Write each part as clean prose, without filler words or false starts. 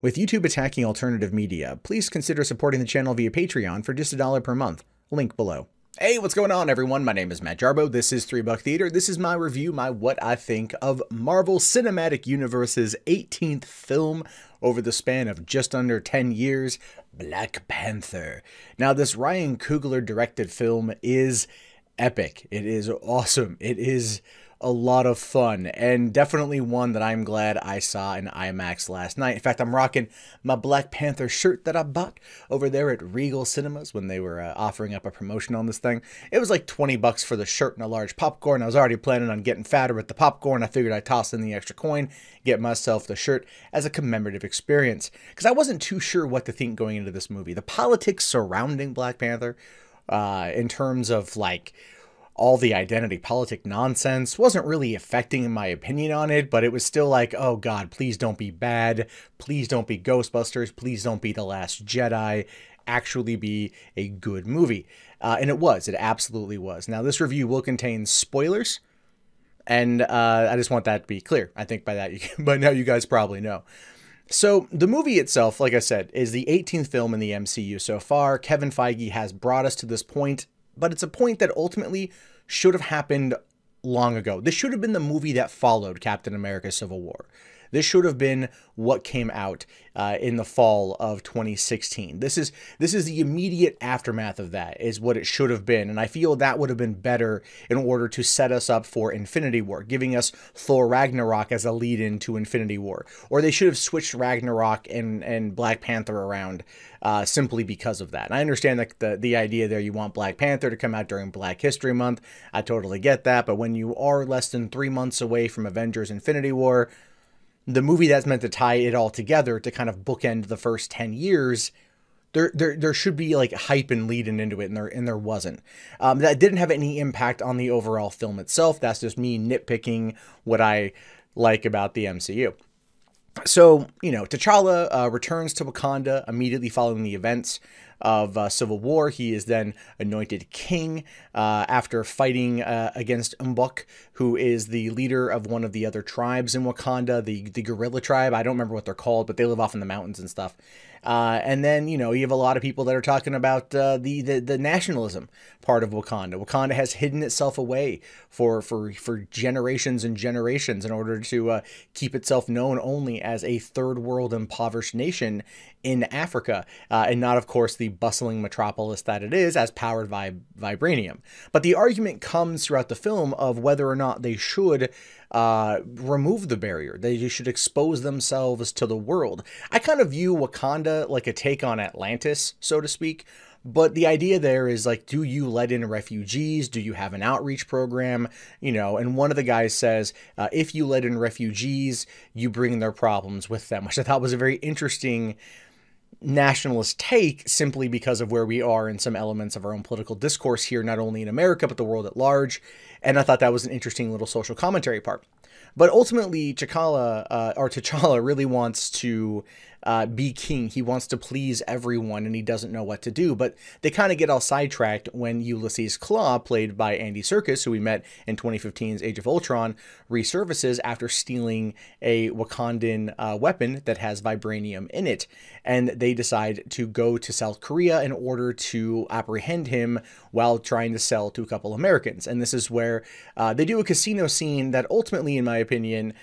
With YouTube attacking alternative media, please consider supporting the channel via Patreon for just $1 per month. Link below. Hey, what's going on, everyone? My name is Matt Jarbo. This is $3 Theater. This is my review, my what I think of Marvel Cinematic Universe's 18th film over the span of just under 10 years, Black Panther. Now, this Ryan Coogler directed film is epic. It is awesome. It is a lot of fun, and definitely one that I'm glad I saw in IMAX last night. In fact, I'm rocking my Black Panther shirt that I bought over there at Regal Cinemas when they were offering up a promotion on this thing. It was like 20 bucks for the shirt and a large popcorn. I was already planning on getting fatter with the popcorn. I figured I'd toss in the extra coin, get myself the shirt as a commemorative experience, because I wasn't too sure what to think going into this movie. The politics surrounding Black Panther, in terms of like all the identity politic nonsense, wasn't really affecting my opinion on it, but it was still like, oh God, please don't be bad. Please don't be Ghostbusters. Please don't be The Last Jedi. Actually be a good movie. And it was. It absolutely was. Now, this review will contain spoilers, and I just want that to be clear. I think by that, by now you guys probably know. So the movie itself, like I said, is the 18th film in the MCU so far. Kevin Feige has brought us to this point, but it's a point that ultimately should have happened long ago. This should have been the movie that followed Captain America: Civil War. This should have been what came out in the fall of 2016. This is the immediate aftermath of that, is what it should have been. And I feel that would have been better in order to set us up for Infinity War, giving us Thor Ragnarok as a lead into Infinity War. Or they should have switched Ragnarok and Black Panther around simply because of that. And I understand that the idea there, you want Black Panther to come out during Black History Month. I totally get that. But when you are less than 3 months away from Avengers Infinity War, the movie that's meant to tie it all together to kind of bookend the first 10 years, there should be like hype and leading into it, and there wasn't. That didn't have any impact on the overall film itself. That's just me nitpicking what I like about the MCU. So, you know, T'Challa returns to Wakanda immediately following the events of Civil War. He is then anointed king after fighting against Mbok, who is the leader of one of the other tribes in Wakanda, the gorilla tribe. I don't remember what they're called, but they live off in the mountains and stuff. And then, you know, you have a lot of people that are talking about the nationalism part of Wakanda. Wakanda has hidden itself away for generations and generations in order to keep itself known only as a third world impoverished nation in Africa, and not, of course, the bustling metropolis that it is, as powered by vibranium. But the argument comes throughout the film of whether or not they should remove the barrier. They should expose themselves to the world. I kind of view Wakanda like a take on Atlantis, so to speak. But the idea there is like, do you let in refugees? Do you have an outreach program? You know, and one of the guys says, if you let in refugees, you bring their problems with them, which I thought was a very interesting nationalist take, simply because of where we are in some elements of our own political discourse here, not only in America, but the world at large. And I thought that was an interesting little social commentary part. But ultimately, T'Challa really wants to be king. He wants to please everyone, and he doesn't know what to do. But they kind of get all sidetracked when Ulysses Claw, played by Andy Serkis, who we met in 2015's Age of Ultron, resurfaces after stealing a Wakandan weapon that has vibranium in it. And they decide to go to South Korea in order to apprehend him while trying to sell to a couple Americans. And this is where they do a casino scene that ultimately, in my opinion,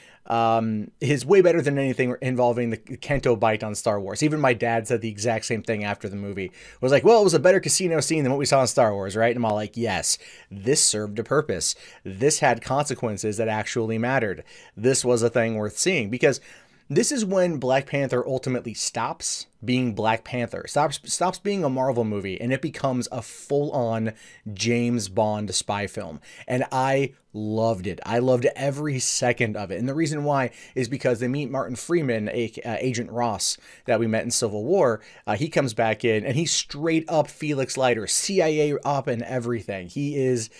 is way better than anything involving the Kento bite on Star Wars. Even my dad said the exact same thing after the movie. Was like, well, it was a better casino scene than what we saw in Star Wars, right? And I'm all like, yes, this served a purpose. This had consequences that actually mattered. This was a thing worth seeing, because this is when Black Panther ultimately stops being Black Panther, stops being a Marvel movie, and it becomes a full-on James Bond spy film. And I loved it. I loved every second of it. And the reason why is because they meet Martin Freeman, Agent Ross, that we met in Civil War. He comes back in, and he's straight up Felix Leiter, CIA up and everything. He is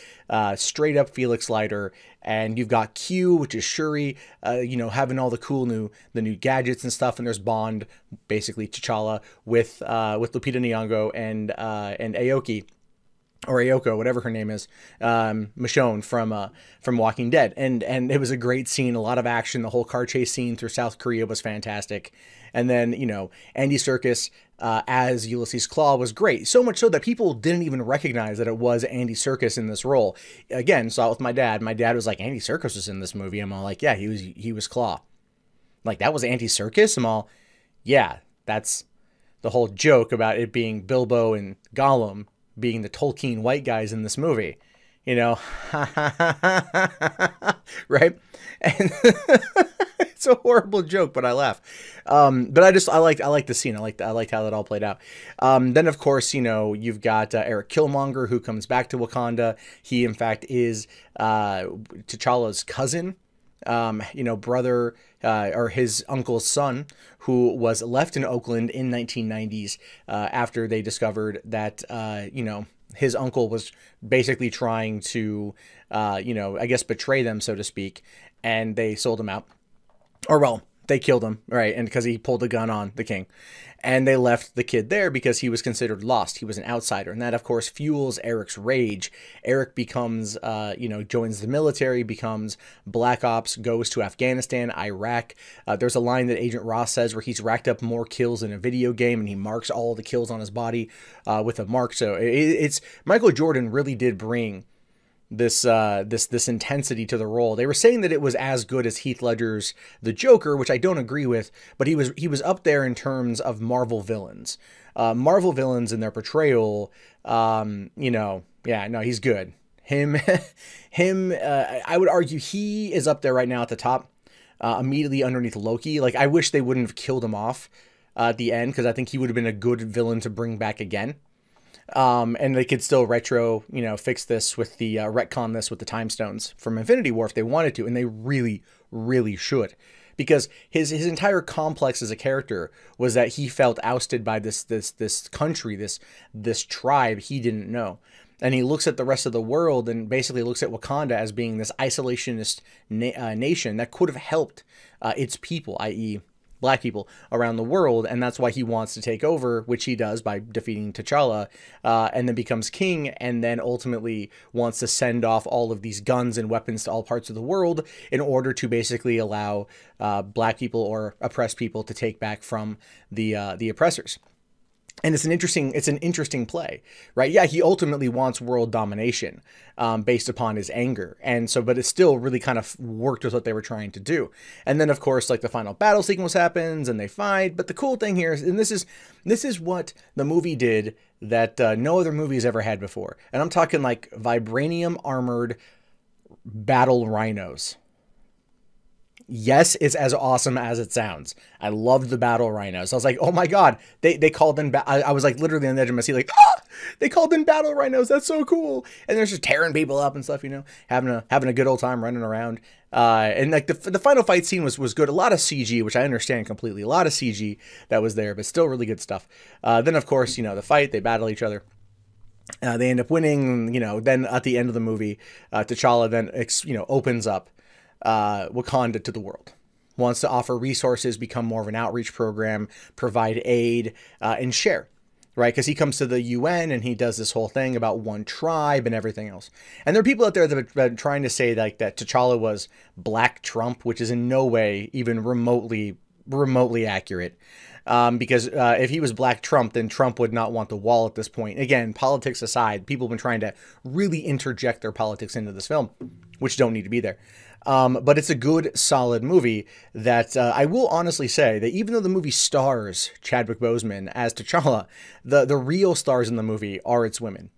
straight up Felix Leiter. And you've got Q, which is Shuri, you know, having all the new gadgets and stuff. And there's Bond, basically T'Challa, with Lupita Nyong'o and Aoki. or Ayoko, whatever her name is, Michonne from Walking Dead, and it was a great scene, a lot of action. The whole car chase scene through South Korea was fantastic, and then Andy Serkis as Ulysses Claw was great, so much so that people didn't even recognize that it was Andy Serkis in this role. Again, saw it with my dad. My dad was like, Andy Serkis was in this movie. I'm all like, yeah, he was Claw. Like, that was Andy Serkis? I'm all, yeah, that's the whole joke about it being Bilbo and Gollum being the Tolkien white guys in this movie, right? And it's a horrible joke, but I laugh. But I like the scene. I liked how that all played out. Then of course, you've got Eric Killmonger, who comes back to Wakanda. He in fact is T'Challa's cousin, brother, or his uncle's son, who was left in Oakland in 1990s after they discovered that, his uncle was basically trying to, I guess betray them, so to speak, and they sold him out. Or, well, they killed him, right? And because he pulled a gun on the king. And they left the kid there because he was considered lost. He was an outsider. And that, of course, fuels Eric's rage. Eric becomes, joins the military, becomes Black Ops, goes to Afghanistan, Iraq. There's a line that Agent Ross says where he's racked up more kills in a video game, and he marks all the kills on his body with a mark. So it's Michael Jordan really did bring this intensity to the role. They were saying that it was as good as Heath Ledger's The Joker, which I don't agree with, but he was up there in terms of Marvel villains. Marvel villains in their portrayal, yeah, no, he's good. Him, I would argue he is up there right now at the top, immediately underneath Loki. Like, I wish they wouldn't have killed him off at the end, because I think he would have been a good villain to bring back again. And they could still fix this with the retcon this with the time stones from Infinity War if they wanted to, and they really, really should, because his entire complex as a character was that he felt ousted by this country, this tribe he didn't know, and he looks at the rest of the world and basically looks at Wakanda as being this isolationist nation that could have helped its people, i.e. Black people around the world, and that's why he wants to take over, which he does by defeating T'Challa, and then becomes king, and then ultimately wants to send off all of these guns and weapons to all parts of the world in order to basically allow Black people or oppressed people to take back from the oppressors. And it's an interesting play, right? Yeah, he ultimately wants world domination based upon his anger. And so, but it still really kind of worked with what they were trying to do. And then, of course, like the final battle sequence happens and they fight. But the cool thing here is, and this is what the movie did that no other movie has ever had before. And I'm talking like vibranium armored battle rhinos. Yes, it's as awesome as it sounds. I loved the battle rhinos. I was like, oh my God, they called in, I was like literally on the edge of my seat, like, ah, they called in battle rhinos. That's so cool. And they're just tearing people up and stuff, having a good old time running around. And like the final fight scene was good. A lot of CG, which I understand completely. A lot of CG that was there, but still really good stuff. Then of course, the fight, they battle each other. They end up winning, then at the end of the movie, T'Challa then, opens up Wakanda to the world, wants to offer resources, become more of an outreach program, provide aid, and share, right? Because he comes to the UN and he does this whole thing about one tribe and everything else. And there are people out there that have been trying to say like that T'Challa was Black Trump, which is in no way even remotely accurate. Because if he was Black Trump, then Trump would not want the wall at this point. Again, politics aside, people have been trying to really interject their politics into this film, which don't need to be there. But it's a good, solid movie that I will honestly say that even though the movie stars Chadwick Boseman as T'Challa, the real stars in the movie are its women.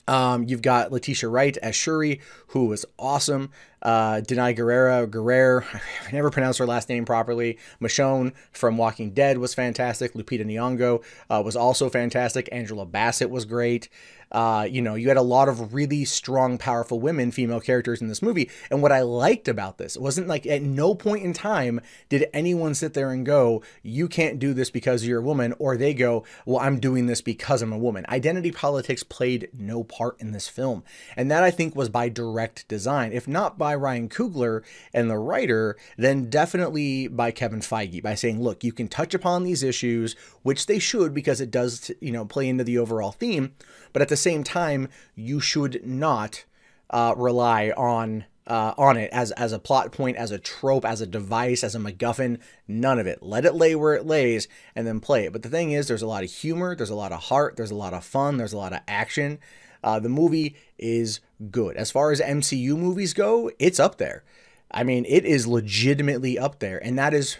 You've got Letitia Wright as Shuri, who was awesome. Danai Gurira, I never pronounced her last name properly. Michonne from Walking Dead was fantastic. Lupita Nyong'o was also fantastic. Angela Bassett was great. You had a lot of really strong, powerful women, female characters in this movie. And what I liked about this, it wasn't like at no point in time did anyone sit there and go, you can't do this because you're a woman, or they go, well, I'm doing this because I'm a woman. Identity politics played no part in this film. And that I think was by direct design, if not by by Ryan Coogler and the writer, then definitely by Kevin Feige, by saying, look, you can touch upon these issues, which they should, because it does, you know, play into the overall theme. But at the same time, you should not rely on it as a plot point, as a trope, as a device, as a MacGuffin. None of it. Let it lay where it lays and then play it. But the thing is, there's a lot of humor, there's a lot of heart, there's a lot of fun, there's a lot of action. The movie is good. As far as MCU movies go, it's up there. I mean, it is legitimately up there, and that is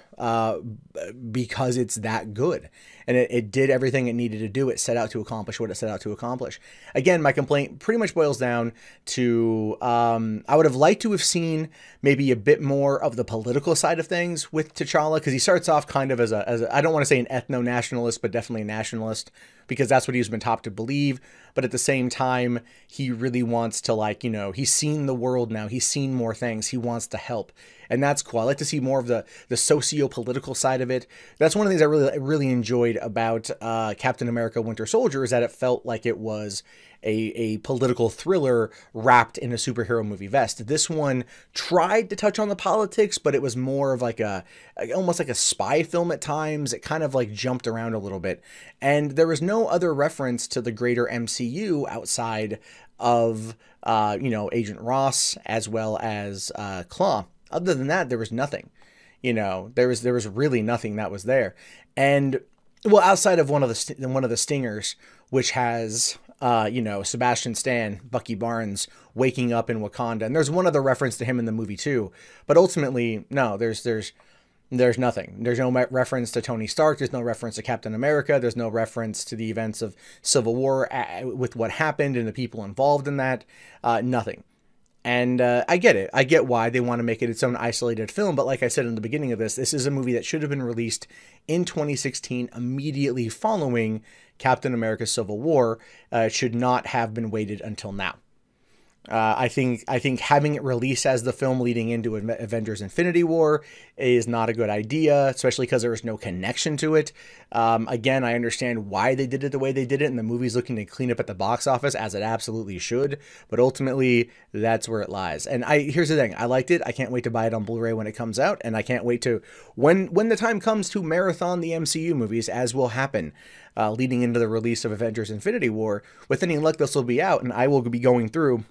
because it's that good. And it did everything it needed to do. It set out to accomplish what it set out to accomplish. Again, my complaint pretty much boils down to I would have liked to have seen maybe a bit more of the political side of things with T'Challa, because he starts off kind of as a I don't want to say an ethno-nationalist, but definitely a nationalist, because that's what he's been taught to believe. But at the same time, he really wants to, like, you know, he's seen the world now. He's seen more things. He wants to help. And that's cool. I like to see more of the socio-political side of it. That's one of the things I really enjoyed about Captain America Winter Soldier, is that it felt like it was a political thriller wrapped in a superhero movie vest. This one tried to touch on the politics, but it was more of like almost like a spy film at times. It kind of like jumped around a little bit. And there was no other reference to the greater MCU outside of, you know, Agent Ross as well as Claw. Other than that, there was nothing. You know, there was really nothing that was there. And well, outside of one of the stingers, which has you know, Sebastian Stan, Bucky Barnes, waking up in Wakanda, and there's one other reference to him in the movie too. But ultimately, no, there's nothing. There's no reference to Tony Stark. There's no reference to Captain America. There's no reference to the events of Civil War with what happened and the people involved in that. Nothing. And I get it. I get why they want to make it its own isolated film. But like I said in the beginning of this is a movie that should have been released in 2016, immediately following Captain America Civil War. It should not have been waited until now. I think having it released as the film leading into Avengers Infinity War is not a good idea, especially because there is no connection to it. Again, I understand why they did it the way they did it, and the movie's looking to clean up at the box office, as it absolutely should, but ultimately, that's where it lies. And here's the thing, I liked it. I can't wait to buy it on Blu-ray when it comes out, and I can't wait to, when the time comes, to marathon the MCU movies, as will happen leading into the release of Avengers Infinity War. With any luck, this will be out, and I will be going through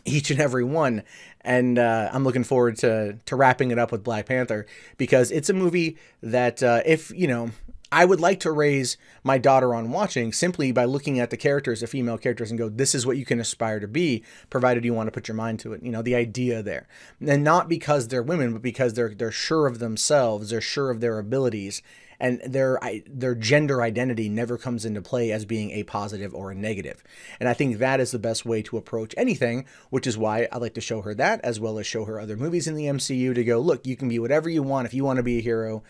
each and every one, and I'm looking forward to wrapping it up with Black Panther, because it's a movie that if, you know, I would like to raise my daughter on watching simply by looking at the characters, the female characters, and go, this is what you can aspire to be, provided you want to put your mind to it. You know, the idea there. And not because they're women, but because they're sure of themselves, they're sure of their abilities, and their gender identity never comes into play as being a positive or a negative. And I think that is the best way to approach anything, which is why I like to show her that, as well as show her other movies in the MCU, to go, look, you can be whatever you want. If you want to be a hero,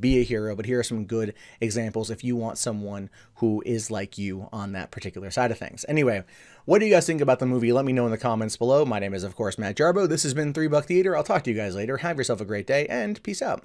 be a hero, but here are some good examples if you want someone who is like you on that particular side of things. Anyway, what do you guys think about the movie? Let me know in the comments below. My name is, of course, Matt Jarbo. This has been $3 Theater. I'll talk to you guys later. Have yourself a great day, and peace out.